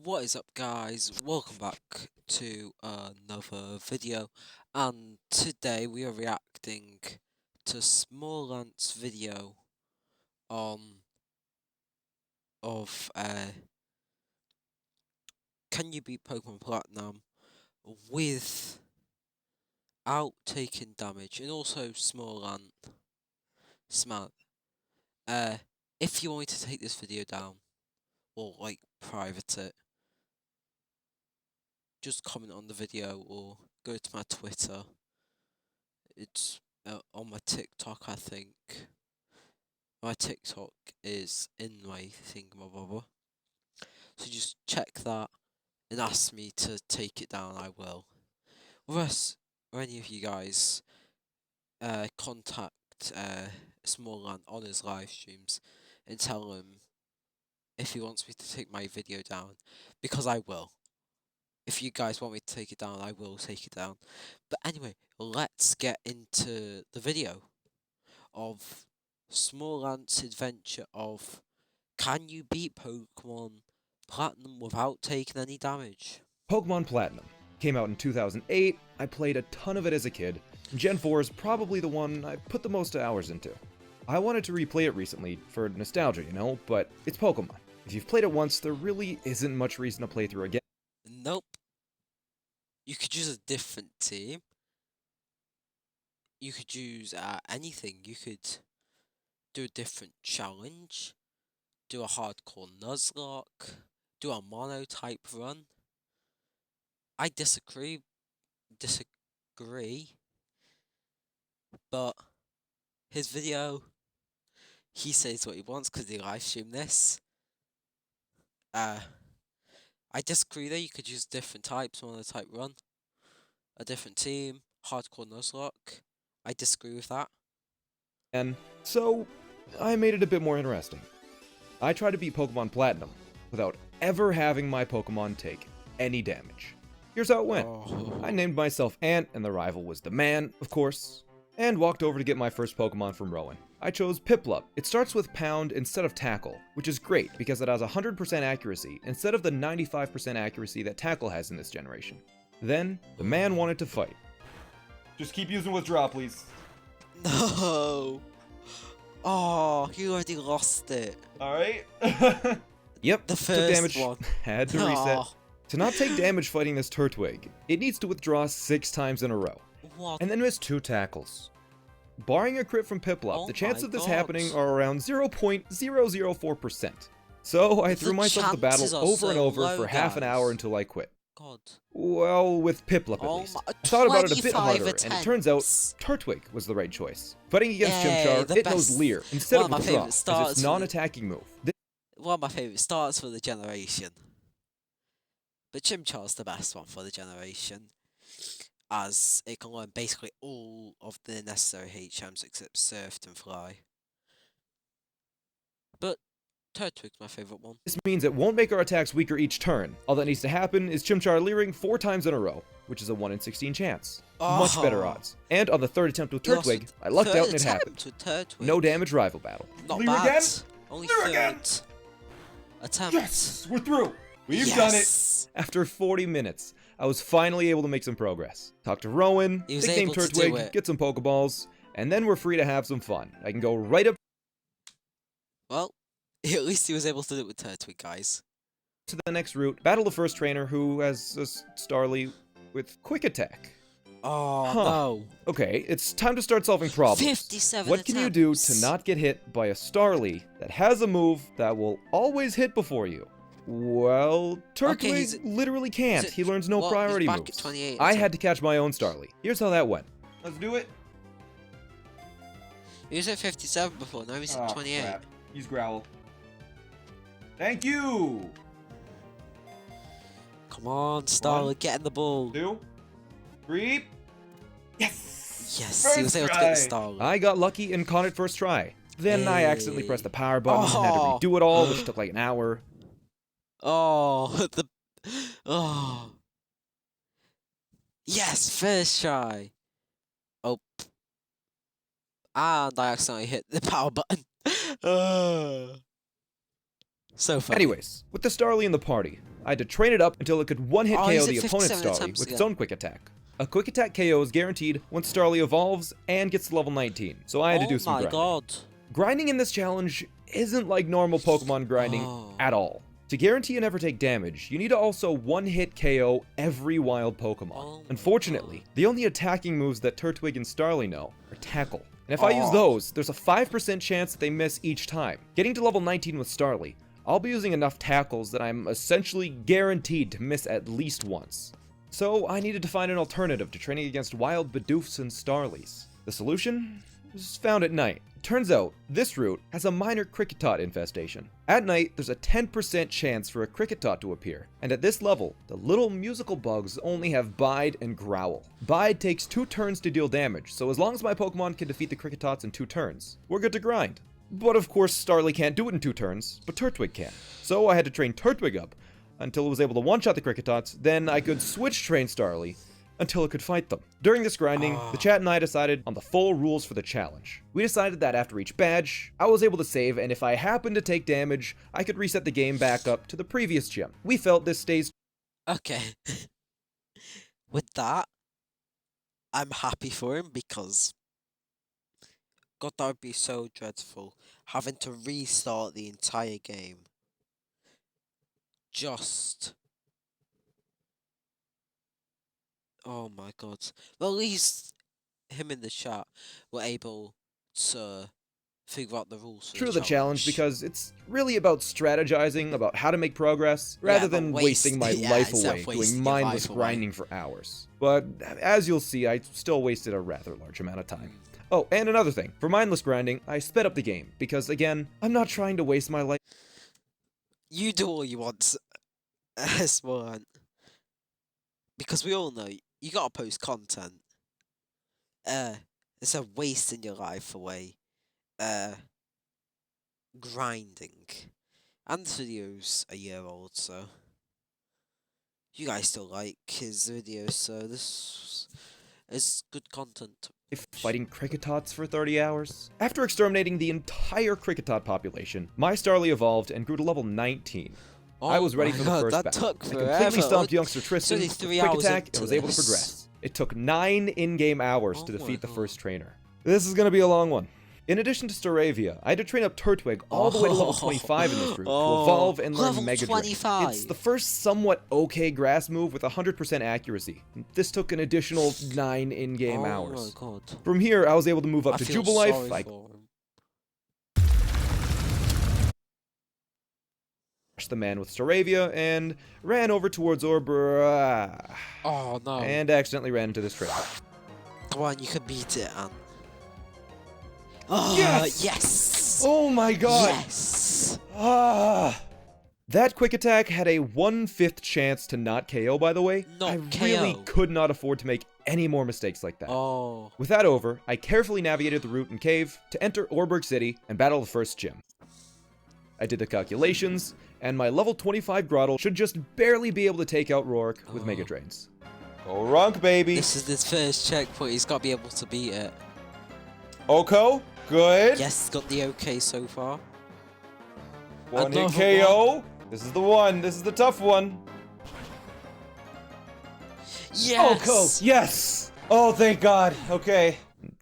What is up, guys? Welcome back to another video, and today we are reacting to Smallant's video on of can you beat Pokemon Platinum without taking damage, and also Smart. If you want me to take this video down or like private it, just comment on the video or go to my Twitter. It's on my TikTok, I think. My TikTok is in my thingamabobber. So just check that and ask me to take it down, I will. Or any of you guys contact Smallland on his live streams and tell him if he wants me to take my video down, because I will. If you guys want me to take it down, I will take it down. But anyway, let's get into the video of Smallant's adventure of can you beat Pokemon Platinum without taking any damage? Pokemon Platinum came out in 2008. I played a ton of it as a kid. Gen 4 is probably the one I put the most hours into. I wanted to replay it recently for nostalgia, but it's Pokemon. If you've played it once, there really isn't much reason to play through again. Nope. You could use a different team. You could use anything. You could do a different challenge, do a hardcore Nuzlocke, do a mono type run. I disagree, but his video, he says what he wants because he live streamed this. I disagree though. You could use different types, mono type run, a different team, hardcore Nuzlocke. I disagree with that. And so, I made it a bit more interesting. I tried to beat Pokemon Platinum without ever having my Pokemon take any damage. Here's how it went. I named myself Ant, and the rival was the man, of course, and walked over to get my first Pokemon from Rowan. I chose Piplup. It starts with Pound instead of Tackle, which is great because it has 100% accuracy instead of the 95% accuracy that Tackle has in this generation. Then, the man wanted to fight. Just keep using Withdraw, please. No! Oh, you already lost it. Alright. Yep, The took first damage. one. Had to reset. Oh, To not take damage fighting this Turtwig, it needs to withdraw 6 times in a row, what? and then miss 2 tackles. Barring a crit from Piplup, Oh the chances my of this God. happening are around 0.004%. So I threw myself the battle chances are over and so over low, for half an guys. hour until I quit. God. Well, with Piplup at Oh least. my- I thought about it a bit 25 harder, and it turns out attempts. Turtwig was the right choice. Fighting against Yay, Chimchar, the it knows best- Leer instead one of of my Withdraw, favourite as starters its for the- non-attacking move. One of my favourite starters for the generation. But Chimchar's the best one for the generation, as it can learn basically all of the necessary HMs except Surf and Fly. But Turtwig's my favourite one. This means it won't make our attacks weaker each turn. All that needs to happen is Chimchar leering 4 times in a row, which is a 1 in 16 chance. Much better Oh. odds. And on the third attempt with You lost Turtwig, with I lucked third out and it happened. attempt with Turtwig. No damage rival battle. Not Leer bad. again? Only Leer third again? attempt. We're through! We've Yes. After 40 minutes, I was finally able to make some progress. Talk to Rowan, He was nickname able to do Turtwig, it. get some Pokeballs, and then we're free to have some fun. I can go right up Well, at least he was able to do it with Turtwig, guys. to the next route, battle the first trainer who has a Starly with Quick Attack. Oh, Huh. no. Okay, it's time to start solving problems. 57 What can you do to attempts. not get hit by a Starly that has a move that will always hit before you? Well, Turtwig he's- literally can't. He learns no Well, he's priority back moves. at 28 I had to catch my own Starly. Here's how that went. Let's do it. He was at 57 before, now he's at 28. Crap. Use Growl. Thank you. Come on, Starler, One. get in the ball. 2, 3. Yes. Yes, he was able to get the Starler. I got lucky and caught it first try. Then I accidentally Hey. pressed the power button and had Oh. to redo it all, which took like an hour. Oh, the... Oh. Yes, first try. Oh. And I accidentally hit the power button. So funny. Anyways, with the Starly in the party, I had to train it up until it could one-hit Oh, KO is the it opponent's 57 Starly attempts with its again? own quick attack. A quick attack KO is guaranteed once Starly evolves and gets to level 19, so I had to do some grinding. Oh my god. Grinding in this challenge isn't like normal Pokemon grinding at all. To guarantee you never take damage, you need to also one-hit KO every wild Pokemon. Unfortunately, the only attacking moves that Turtwig and Starly know are Tackle. And if I use those, there's a 5% chance that they miss each time. Getting to level 19 with Starly, I'll be using enough tackles that I'm essentially guaranteed to miss at least once. So I needed to find an alternative to training against wild Bidoofs and Starlies. The solution was found at night. Turns out, this route has a minor Kricketot infestation. At night, there's a 10% chance for a Kricketot to appear, and at this level, the little musical bugs only have Bide and Growl. Bide takes 2 turns to deal damage, so as long as my Pokemon can defeat the Kricketots in 2 turns, we're good to grind. But of course, Starly can't do it in 2 turns, but Turtwig can. So I had to train Turtwig up until it was able to one-shot the Kricketots, then I could switch train Starly until it could fight them. During this grinding, the chat and I decided on the full rules for the challenge. We decided that after each badge, I was able to save, and if I happened to take damage, I could reset the game back up to the previous gym. We felt this stays Okay. With that, I'm happy for him because God, that would be so dreadful. Having to restart the entire game. Just. Oh my god. Well, at least him in the chat were able to figure out the rules for true to the challenge because it's really about strategizing about how to make progress rather than wasting my life away doing mindless grinding for hours. But as you'll see, I still wasted a rather large amount of time. Oh, and another thing, for mindless grinding, I sped up the game because again, I'm not trying to waste my life. You do all you want, Spawn. Because we all know you gotta post content. It's a wasting your life away. Grinding. And the video's a year old, so you guys still like his videos, so this is good content. Fighting Kricketots for 30 hours. After exterminating the entire Kricketot population, my Starly evolved and grew to level 19. I was ready for the first battle. I completely stomped youngster Tristan with a quick attack and was able to progress. It took 9 in-game hours to defeat the first trainer. This is gonna be a long one. In addition to Staravia, I had to train up Turtwig all the way to level 25 in this route to evolve and learn Mega Drain. It's the first somewhat okay grass move with 100% accuracy. This took an additional 9 in-game hours. My God. From here, I was able to move up to Jubilife. I crushed the man with Staravia and ran over towards Orbra. Oh no. And accidentally ran into this trainer. Come on, you can beat it, Ant. Oh, yes! Yes! Oh my god! Yes! That quick attack had a 1/5 chance to not KO, by the way. I really could not afford to make any more mistakes like that. Oh. With that over, I carefully navigated the route and cave to enter Orberg City and battle the first gym. I did the calculations, and my level 25 Grottle should just barely be able to take out Roark with Mega Drains. Go Runk, baby. This is his first checkpoint. He's got to be able to beat it. Oko, good. Yes, got the OK so far. One hit KO. One. This is the one. This is the tough one. Yes! Oko, yes. Oh, thank God. Okay.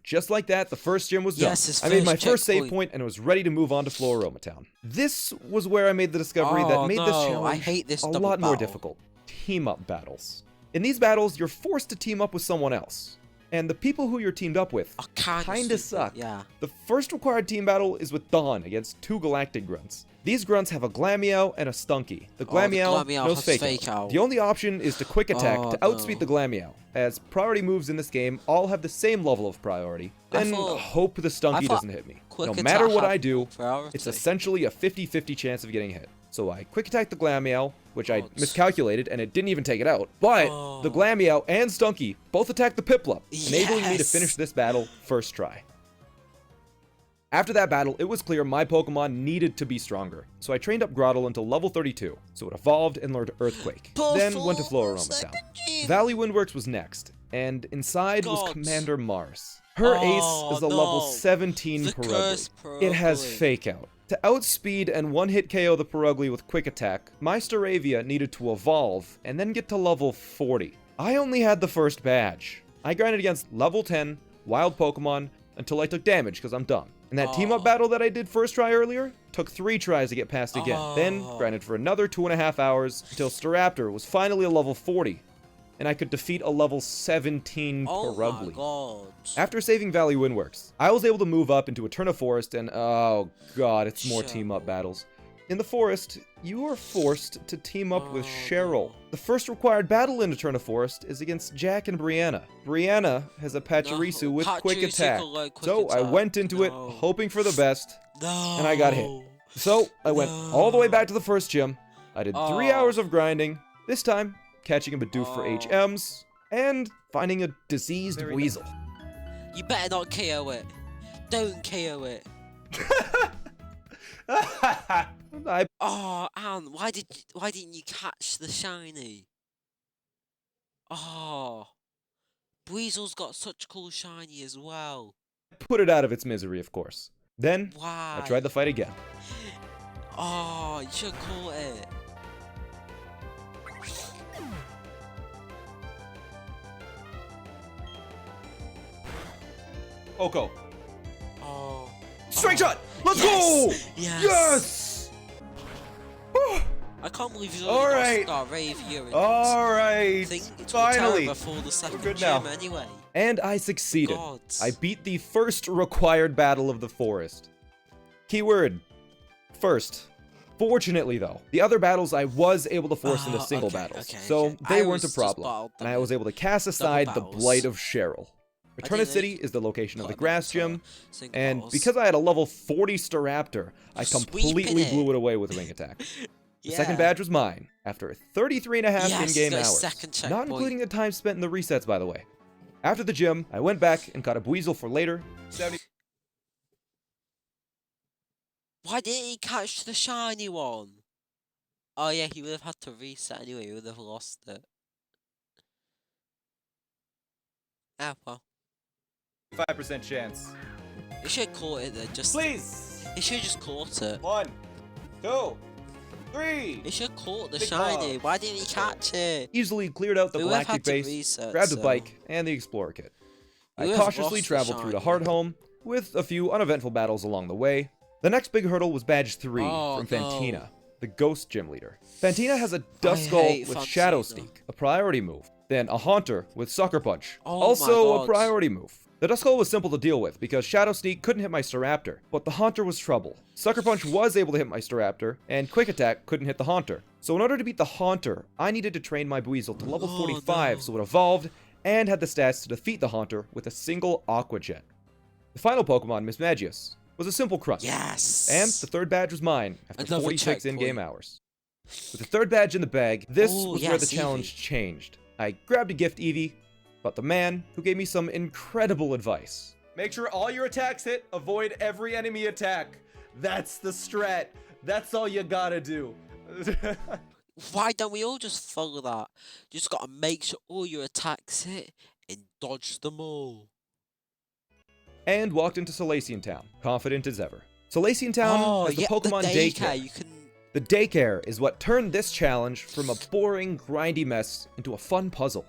Just like that, the first gym was done. Yes, I made my first save point and was ready to move on to Floroma Town. This was where I made the discovery that made this challenge a lot more difficult. Team-up battles. In these battles, you're forced to team up with someone else. And the people who you're teamed up with kinda suck. Yeah. The first required team battle is with Dawn against 2 Galactic Grunts. These grunts have a Glameow and a Stunky. The Glameow knows Fake Out. The only option is to quick attack to outspeed the Glameow, as priority moves in this game all have the same level of priority. Then hope the Stunky doesn't hit me. No matter what I do, it's essentially a 50-50 chance of getting hit. So I quick attacked the Glameow, which I miscalculated and it didn't even take it out. But the Glameow and Stunky both attacked the Piplup, enabling me to finish this battle first try. After that battle, it was clear my Pokemon needed to be stronger, so I trained up Grottle until level 32, so it evolved and learned Earthquake. Then went to Floroma Town. Valley Windworks was next, and inside was Commander Mars. Her ace is a level 17 Purugly. It has Fake Out. To outspeed and one-hit KO the Perugly with Quick Attack, my Staravia needed to evolve and then get to level 40. I only had the first badge. I grinded against level 10 wild Pokemon until I took damage because I'm dumb. And that team-up battle that I did first try earlier took 3 tries to get past again. Then grinded for another 2.5 hours until Staraptor was finally a level 40. And I could defeat a level 17 Perugly. Oh my god. After saving Valley Windworks, I was able to move up into Eterna Forest and oh god, it's more team-up battles. In the forest, you are forced to team up with Cheryl. No. The first required battle in Eterna Forest is against Jack and Brianna. Brianna has a Pachirisu with Quick Pachirisu Attack, got, like, quick so I attack. went into it hoping for the best, No. and I got hit. So I went all the way back to the first gym. I did 3 hours of grinding, this time catching a Bidoof for HMs, and finding a diseased weasel. You better not KO it. Don't KO it. I Oh, Anne, why didn't you catch the shiny? Oh, Weasel's got such cool shiny as well. put it out of its misery, of course. Then Why? I tried the fight again. Oh, you should call it. Oko. Oh. Strike shot! Let's Yes! go! Yes! Yes! I can't believe he's All already right. got Star Rave here. Alright. Think it will Finally. before the second good gym now. anyway. And I succeeded. Gods. I beat the first required battle of the forest. Keyword. First. Fortunately, though, the other battles I was able to force into single okay, battles, okay, so okay. they I weren't was a just problem, bottled and them I was in able to cast aside the battles. Blight of Cheryl. I Eterna didn't City is the location of the got grass them, so gym, single and battles. because I had a level 40 Staraptor, I Sweeping completely it. blew it away with Ring Attack. The Yeah. second badge was mine, after 33.5 Yes, in-game got a hours, second not checkpoint. including the time spent in the resets, by the way. After the gym, I went back and got a Buizel for later. 70 Why didn't he catch the shiny one? Oh yeah, he would have had to reset anyway. He would have lost it. Ah well. 5% chance. He should have caught it then. Just Please. he should have just caught it. 1, 2, 3. He should have caught the Big shiny. love. Why didn't he catch it? easily cleared out the We would have Galactic had to base, reset, grabbed a so- bike, and the Explorer kit. We I would have cautiously lost the traveled through to shiny. Hardhome, with a few uneventful battles along the way. The next big hurdle was Badge 3 Oh, from no. Fantina, the Ghost Gym Leader. Fantina has a I Duskull hate with Shadow Fantina. Sneak, a priority move. Then a Haunter with Sucker Punch, Oh my also a God. priority move. The Duskull was simple to deal with because Shadow Sneak couldn't hit my Staraptor, but the Haunter was trouble. Sucker Punch was able to hit my Staraptor, and Quick Attack couldn't hit the Haunter. So in order to beat the Haunter, I needed to train my Buizel to level Oh, 45 no. so it evolved and had the stats to defeat the Haunter with a single Aqua Jet. The final Pokemon, Miss Magius, was a simple crunch. Yes. And the third badge was mine after Another 46 checkpoint. in-game hours. With the third badge in the bag, this Ooh, was where the yes, challenge Eevee. changed. I grabbed a gift Eevee, but the man who gave me some incredible advice. Make sure all your attacks hit. Avoid every enemy attack. That's the strat. That's all you gotta do. Why don't we all just follow that? You just gotta make sure all your attacks hit and dodge them all. And walked into Salacian Town, confident as ever. Salacian Town has the Pokemon daycare. You can. The daycare is what turned this challenge from a boring, grindy mess into a fun puzzle.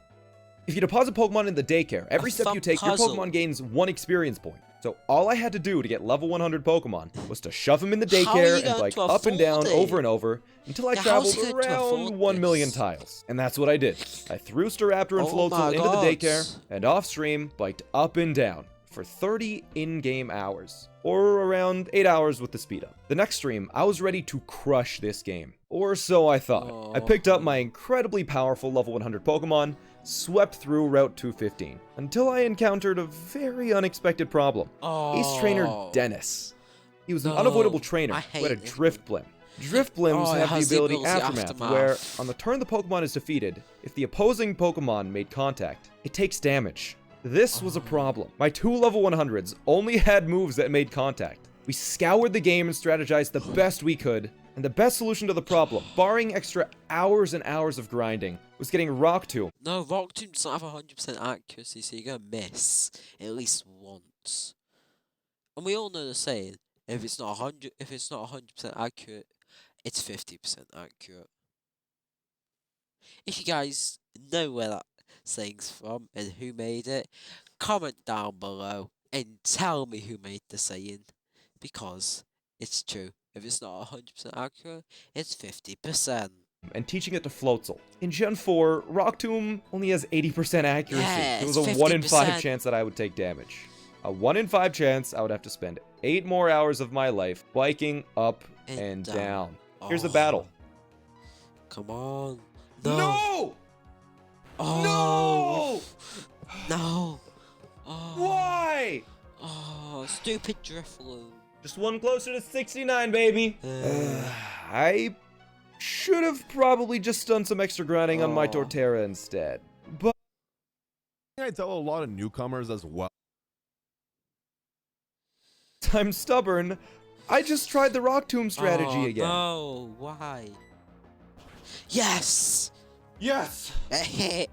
If you deposit Pokemon in the daycare, every step fun you take, puzzle. your Pokemon gains 1 experience point. So all I had to do to get level 100 Pokemon was to shove them in the How are you daycare and going bike to up and afford down it? over and over until I Yeah, how's traveled he going to around afford 1 million this? tiles. And that's what I did. I threw Staraptor and Oh my Floatzel into the gods. daycare and off-stream biked up and down for 30 in-game hours. Or around 8 hours with the speed up. The next stream, I was ready to crush this game. Or so I thought. I picked up my incredibly powerful level 100 Pokemon, swept through Route 215, until I encountered a very unexpected problem. Ace Trainer Oh. Dennis. He was an No, unavoidable trainer I who had a hate him. Drift Blim. Drift Blims Oh, it have has the the ability ability Aftermath, Aftermath. where on the turn the Pokemon is defeated, if the opposing Pokemon made contact, it takes damage. This was a problem. My 2 level 100s only had moves that made contact. We scoured the game and strategized the best we could, and the best solution to the problem, barring extra hours and hours of grinding, was getting Rock Tomb. No, Rock Tomb doesn't have 100% accuracy, so you're gonna miss at least once. And we all know the saying: if it's not 100% accurate, it's 50% accurate. If you guys know where that saying's from and who made it, comment down below and tell me who made the saying, because it's true. If it's not 100% accurate, it's 50%. And teaching it to Floatzel. In Gen 4, Rock Tomb only has 80% accuracy. Yeah, There was it's a 1 in 5 50%. chance that I would take damage. A 1 in 5 chance I would have to spend 8 more hours of my life biking up and down. Here's the battle. Come on. No. No! Oh. No. Oh. Why? Oh, stupid Drifloon. Just one closer to 69, baby. I should have probably just done some extra grinding on my Oh. Torterra instead. But I tell a lot of newcomers as well. I'm stubborn. I just tried the Rock Tomb strategy again. No, why? Yes! Yes. It hit.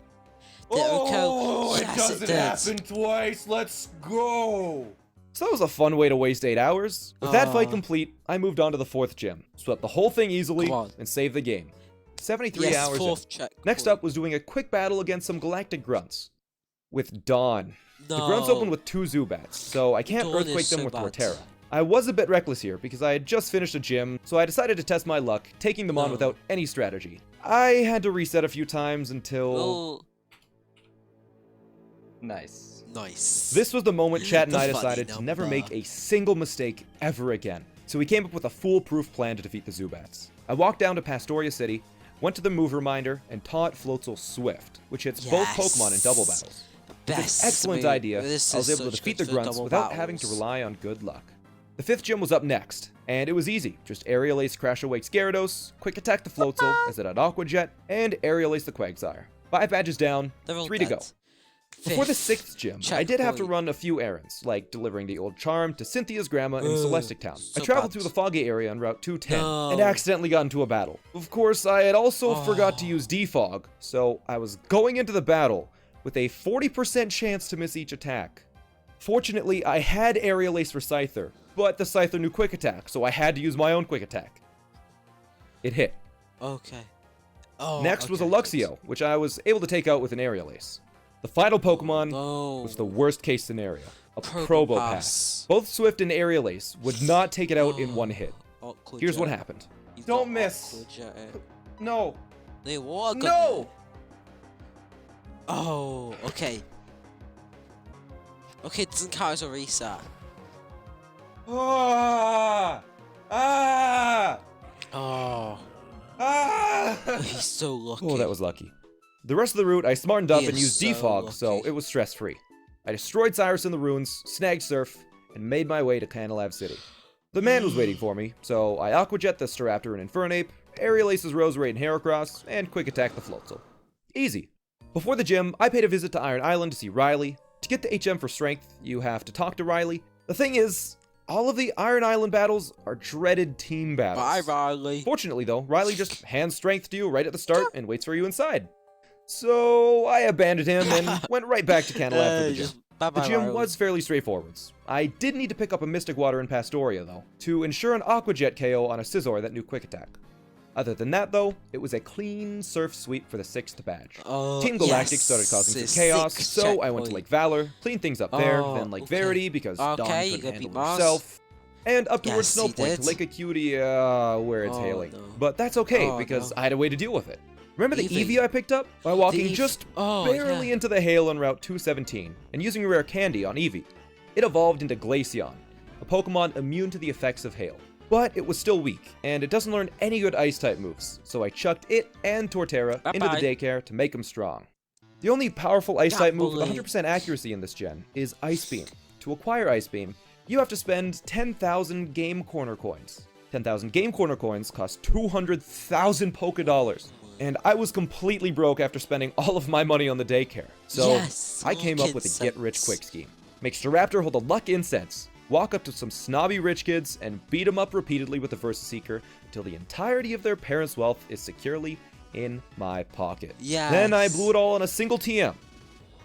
Oh, it Yes, doesn't did. happen twice. Let's go. So that was a fun way to waste 8 hours. With that fight Aw. complete, I moved on to the 4th gym, swept the whole thing easily, Come on. and saved the game. 73 Yes, hours in. fourth check. Next up was doing a quick battle against some galactic grunts. With Dawn. No. The grunts open with 2 Zubats, so I can't Dawn is earthquake them so with bad. Torterra. I was a bit reckless here because I had just finished a gym, so I decided to test my luck, taking them on No. without any strategy. I had to reset a few times until... Oh, Nice. nice. This was the moment Chat and The I funny decided to never number. make a single mistake ever again. So we came up with a foolproof plan to defeat the Zubats. I walked down to Pastoria City, went to the move reminder, and taught Floatzel Swift, which hits both Pokemon in double battles. With this Best excellent move. idea, This I was is able to such defeat good the for grunts double without having to battles. rely on good luck. The 5th gym was up next, and it was easy. Just Aerial Ace Crash Awake Gyarados, Quick Attack the Floatzel as it had Aqua Jet, and Aerial Ace the Quagsire. 5 badges down, They're all 3 to go. dead. Before the Fifth 6th gym, I did have to checkpoint. run a few errands, like delivering the old charm to Cynthia's grandma in Celestic Town. I so traveled bad. through the foggy area on Route 210 and No. accidentally got into a battle. Of course, I had also forgot to Oh. use Defog, so I was going into the battle with a 40% chance to miss each attack. Fortunately, I had Aerial Ace for Scyther, but the Scyther knew Quick Attack, so I had to use my own Quick Attack. It hit. Okay. Oh, Next was a okay, Luxio, which I was able to take out with an Aerial Ace. The final Pokemon No. was the worst case scenario. A Probopass. Probopass. Both Swift and Aerial Ace would not take it out in one hit. Aqua Here's what Jet. happened. You've Don't got miss. Aqua Jet it. No. They what? No. Oh, okay. Okay, it doesn't count as a reset. Ah. Ah. Oh, Ah. he's so lucky. Oh, that was lucky. The rest of the route, I smartened up He and is used so Defog, so lucky. it was stress-free. I destroyed Cyrus in the ruins, snagged Surf, and made my way to Canalave City. The man was waiting for me, so I Aqua Jet the Staraptor and Infernape, Aerial Ace's Roserade and Heracross, and Quick Attack the Floatzel. Easy. Before the gym, I paid a visit to Iron Island to see Riley. To get the HM for Strength, you have to talk to Riley. The thing is, all of the Iron Island battles are dreaded team battles. Bye, Riley. Fortunately, though, Riley just hands strength to you right at the start and waits for you inside. So I abandoned him and went right back to Canalave for the gym. The Bye-bye, gym Riley. was fairly straightforward. I did need to pick up a Mystic Water in Pastoria, though, to ensure an Aqua Jet KO on a Scizor that knew Quick Attack. Other than that, though, it was a clean surf sweep for the 6th badge. Oh, Team Galactic yes, started causing the some chaos, sixth so I went to checkpoint. Lake Valor, cleaned things up there, Oh, then Lake okay. Verity because Dawn Okay, you couldn't gotta handle beat Mars. herself, and up towards Yes, he Snow Point to did. Lake Acuity, where it's Oh, hailing. no. But that's okay, Oh, because no. I had a way to deal with it. Remember the Eevee. Eevee I picked up? By walking Eevee- just oh, barely yeah. into the hail on Route 217, and using a rare candy on Eevee. It evolved into Glaceon, a Pokemon immune to the effects of hail. But it was still weak, and it doesn't learn any good Ice-type moves, so I chucked it and Torterra into the Bye-bye. daycare to make them strong. The only powerful Ice-type move with believe. 100% accuracy in this gen is Ice Beam. To acquire Ice Beam, you have to spend 10,000 Game Corner coins. 10,000 Game Corner coins cost 200,000 Poké Dollars. And I was completely broke after spending all of my money on the daycare. So Yes, I came luck up with a incense. get-rich-quick scheme. Make Staraptor hold a luck incense, walk up to some snobby rich kids, and beat them up repeatedly with the Versa Seeker until the entirety of their parents' wealth is securely in my pocket. Yes. Then I blew it all on a single TM.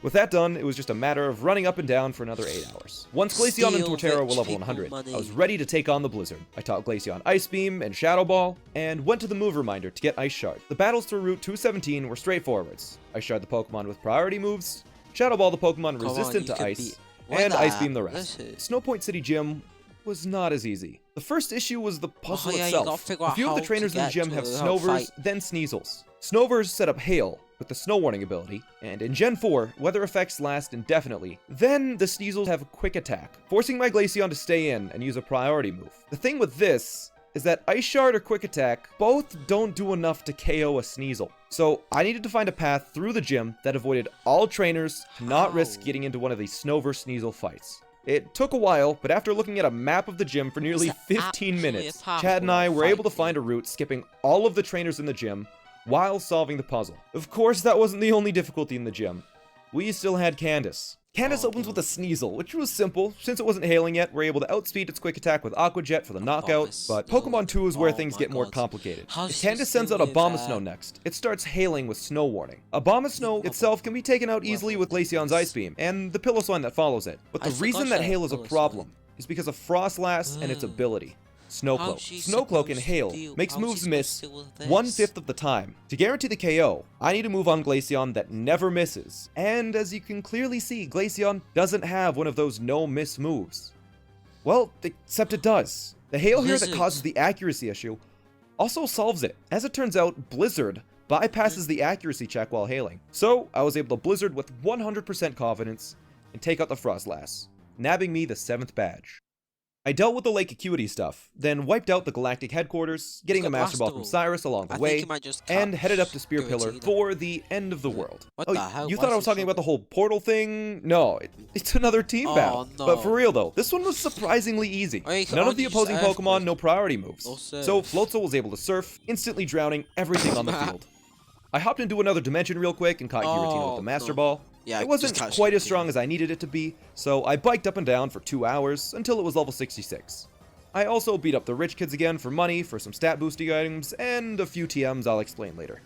With that done, it was just a matter of running up and down for another 8 hours. Once Glaceon and Steal Torterra were rich level people 100, money. I was ready to take on the Blizzard. I taught Glaceon Ice Beam and Shadow Ball, and went to the move reminder to get Ice Shard. The battles through Route 217 were straightforwards. Ice Shard the Pokemon with priority moves, Shadow Ball the Pokemon Come on, resistant you to could ice, beat- and Why Ice not? Beam the rest. Snow Point City Gym was not as easy. The first issue was the puzzle yeah, you gotta itself. figure A out few of how the to trainers in the get gym to have the Snovers, fight. then Sneasels. Snovers set up Hail with the Snow Warning ability, and in Gen 4, weather effects last indefinitely. Then the Sneasels have a Quick Attack, forcing my Glaceon to stay in and use a priority move. The thing with this is that Ice Shard or Quick Attack both don't do enough to KO a Sneasel. So I needed to find a path through the gym that avoided all trainers to not risk How? getting into one of these Snover Sneasel fights. It took a while, but after looking at a map of the gym for nearly Is that 15 actually minutes, a path Chad and for a I were fight, able to dude? find a route skipping all of the trainers in the gym while solving the puzzle. Of course, that wasn't the only difficulty in the gym. We still had Candace. Candace Oh, opens no. with a Sneasel, which was simple. Since it wasn't hailing yet, we're able to outspeed its Quick Attack with Aqua Jet for the knockout, Bombus. but Pokemon 2 is where Oh things my get more God. complicated. How If does Candace he sends out a do Abomasnow that? next, it starts hailing with Snow Warning. Abomasnow itself can be taken out easily with Glaceon's Ice Beam, and the Pillow that follows it. But I the forgot reason she that had Hail is a Pillow problem is because of Frostlass and its Mm. ability. Snowcloak. How's she Snowcloak and supposed to Hail deal- makes how's she moves supposed miss to deal with this? 1/5 of the time. To guarantee the KO, I need to move on Glaceon that never misses. And as you can clearly see, Glaceon doesn't have one of those no-miss moves. Well, except it does. The Hail here that Blizzard. causes the accuracy issue also solves it. As it turns out, Blizzard bypasses the accuracy check while hailing. So, I was able to Blizzard with 100% confidence and take out the Frostlass, nabbing me the 7th badge. I dealt with the Lake Acuity stuff, then wiped out the Galactic Headquarters, getting the got Master Ball from Blastoise. Cyrus along the I think way, he might just and catch headed up to Spear Pillar Giratina. for the end of the world. What Oh, the hell? you Why thought I is was he talking so about the whole portal thing? No, it's another team Oh, battle. But for no. real though, this one was surprisingly easy. Oh, you can None of only the use opposing Earthquake. Pokemon, no priority moves. Or So Surf. Floatzel was able to surf, instantly drowning everything on the field. I hopped into another dimension real quick and caught Giratina with the Oh, Master no. Ball. Yeah, It wasn't just catch quite as Giratina. strong as I needed it to be, so I biked up and down for 2 hours until it was level 66. I also beat up the rich kids again for money for some stat boosting items and a few TMs I'll explain later.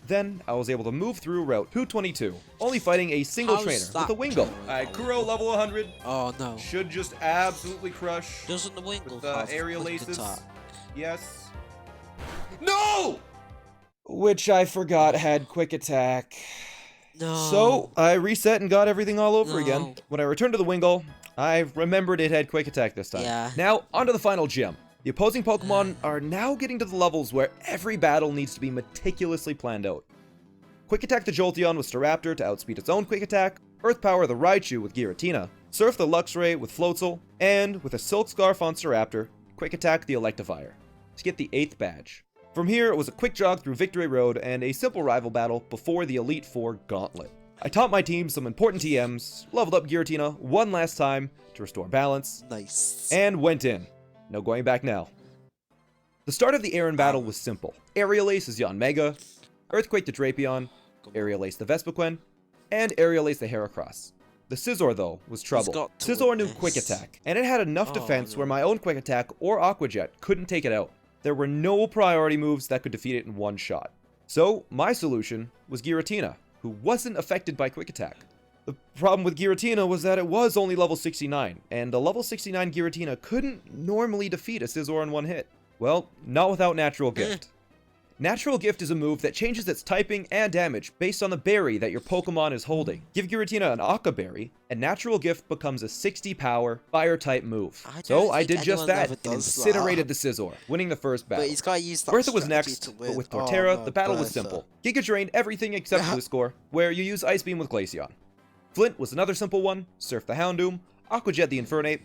Then I was able to move through Route 222, only fighting a single How's trainer that with a Wingull. Alright, Kuro level 100 Oh no. should just absolutely crush. Doesn't the Wingull With the have aerial quick aces. attack? Yes. No! Which I forgot had Quick Attack. No. So I reset and got everything all over No. again. When I returned to the Wingull, I remembered it had Quick Attack this time. Yeah. Now, onto the final gym. The opposing Pokemon are now getting to the levels where every battle needs to be meticulously planned out. Quick Attack the Jolteon with Staraptor to outspeed its own Quick Attack, Earth Power the Raichu with Giratina, Surf the Luxray with Floatzel, and with a Silk Scarf on Staraptor, Quick Attack the Electivire to get the 8th badge. From here, it was a quick jog through Victory Road and a simple rival battle before the Elite Four Gauntlet. I taught my team some important TMs, leveled up Giratina one last time to restore balance, Nice. and went in. No going back now. The start of the Aaron battle was simple. Aerial Ace is Yanmega, Earthquake the Drapion, Aerial Ace the Vespiquen, and Aerial Ace the Heracross. The Scizor, though, was trouble. got to Scizor knew witness. Quick Attack, and it had enough Oh, defense no. where my own Quick Attack or Aqua Jet couldn't take it out. There were no priority moves that could defeat it in one shot. So, my solution was Giratina, who wasn't affected by Quick Attack. The problem with Giratina was that it was only level 69, and a level 69 Giratina couldn't normally defeat a Scizor in one hit. Well, not without Natural Gift. Natural Gift is a move that changes its typing and damage based on the berry that your Pokemon is holding. Give Giratina an Aqua Berry, and Natural Gift becomes a 60 power Fire-type move. I don't So I think did just anyone that ever and does incinerated the Scizor, winning the first battle. But he's got to use that Bertha was strategy next, to but win. with Oh, Torterra, no, the battle was Bertha. simple. Giga drained everything except for the score, where you use Ice Beam with Glaceon. Flint was another simple one, Surf the Houndoom, Aqua Jet the Infernape,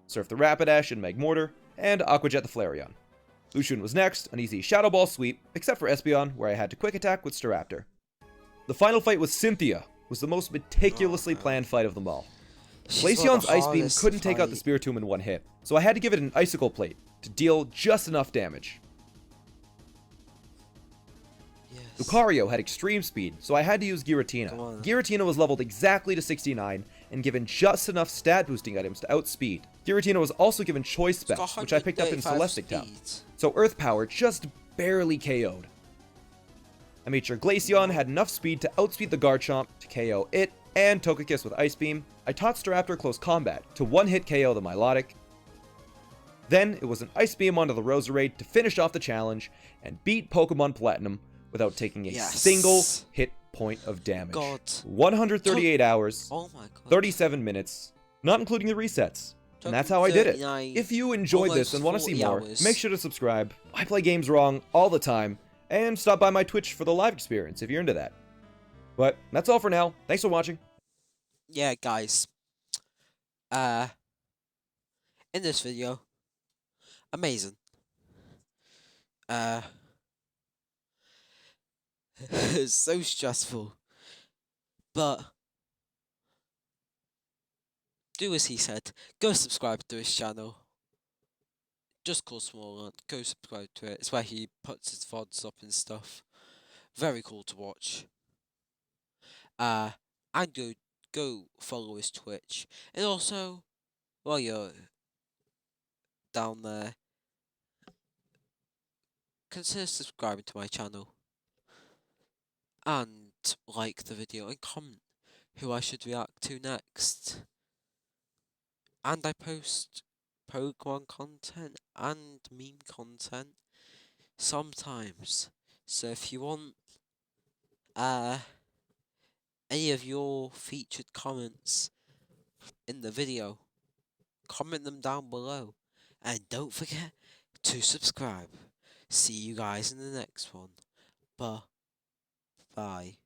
Surf the Rapidash and Magmortar, and Aqua Jet the Flareon. Lucian was next, an easy Shadow Ball sweep, except for Espeon, where I had to Quick Attack with Staraptor. The final fight with Cynthia was the most meticulously planned fight of them all. She's one of Glaceon's the Ice Beam hardest couldn't to take out the fight. Spiritomb in one hit, so I had to give it an Icicle Plate to deal just enough damage. Yes. Lucario had extreme speed, so I had to use Giratina. Come on. Giratina was leveled exactly to 69 and given just enough stat boosting items to outspeed. Giratina was also given choice It's got specs, which I picked up in 135 Celestic Town. speed. So Earth Power just barely KO'd. I made sure Glaceon had enough speed to outspeed the Garchomp to KO it and Togekiss with Ice Beam. I taught Staraptor close combat to one-hit KO the Milotic. Then it was an Ice Beam onto the Roserade to finish off the challenge and beat Pokemon Platinum without taking a single hit point of damage. 138 hours, Oh my god. 37 minutes, not including the resets. And that's how I did it. If you enjoyed this and want to see more, make sure to subscribe. I play games wrong all the time, and stop by my Twitch for the live experience if you're into that. But that's all for now. Thanks for watching. Yeah, guys. In this video, amazing. It's so stressful, but do as he said. Go subscribe to his channel. Just called Small. Go subscribe to it. It's where he puts his VODs up and stuff. Very cool to watch. And go follow his Twitch, and also while you're down there, consider subscribing to my channel and like the video and comment who I should react to next. And I post Pokemon content and meme content sometimes. So if you want any of your featured comments in the video, comment them down below. And don't forget to subscribe. See you guys in the next one. Bye.